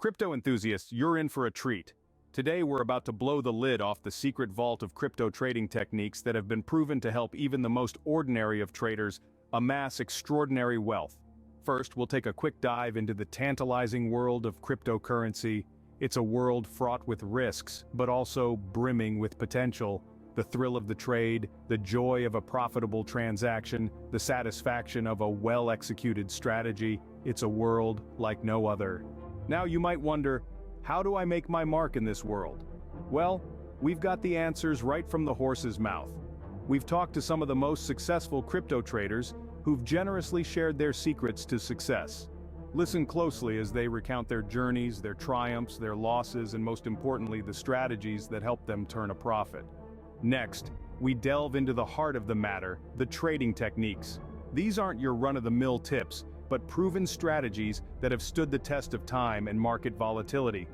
Crypto enthusiasts, you're in for a treat. Today we're about to blow the lid off the secret vault of crypto trading techniques that have been proven to help even the most ordinary of traders amass extraordinary wealth. First, we'll take a quick dive into the tantalizing world of cryptocurrency. It's a world fraught with risks, but also brimming with potential. The thrill of the trade, the joy of a profitable transaction, the satisfaction of a well-executed strategy. It's a world like no other. Now you might wonder, how do I make my mark in this world? Well, we've got the answers right from the horse's mouth. We've talked to some of the most successful crypto traders who've generously shared their secrets to success. Listen closely as they recount their journeys, their triumphs, their losses, and most importantly, the strategies that helped them turn a profit. Next, we delve into the heart of the matter, the trading techniques. These aren't your run-of-the-mill tips, but proven strategies that have stood the test of time and market volatility.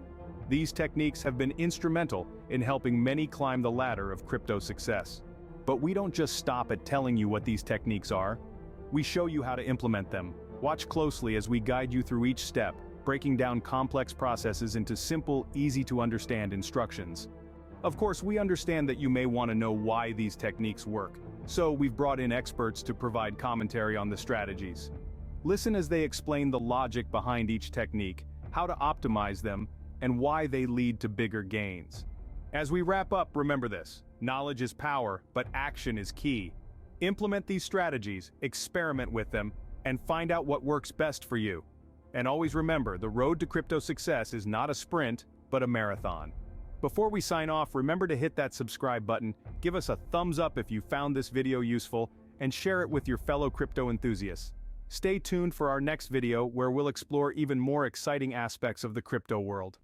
These techniques have been instrumental in helping many climb the ladder of crypto success. But we don't just stop at telling you what these techniques are. We show you how to implement them. Watch closely as we guide you through each step, breaking down complex processes into simple, easy-to-understand instructions. Of course, we understand that you may want to know why these techniques work, so we've brought in experts to provide commentary on the strategies. Listen as they explain the logic behind each technique, how to optimize them, and why they lead to bigger gains. As we wrap up, remember this: knowledge is power, but action is key. Implement these strategies, experiment with them, and find out what works best for you. And always remember, the road to crypto success is not a sprint, but a marathon. Before we sign off, remember to hit that subscribe button, give us a thumbs up if you found this video useful, and share it with your fellow crypto enthusiasts. Stay tuned for our next video where we'll explore even more exciting aspects of the crypto world.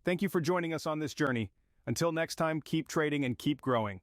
Thank you for joining us on this journey. Until next time, keep trading and keep growing.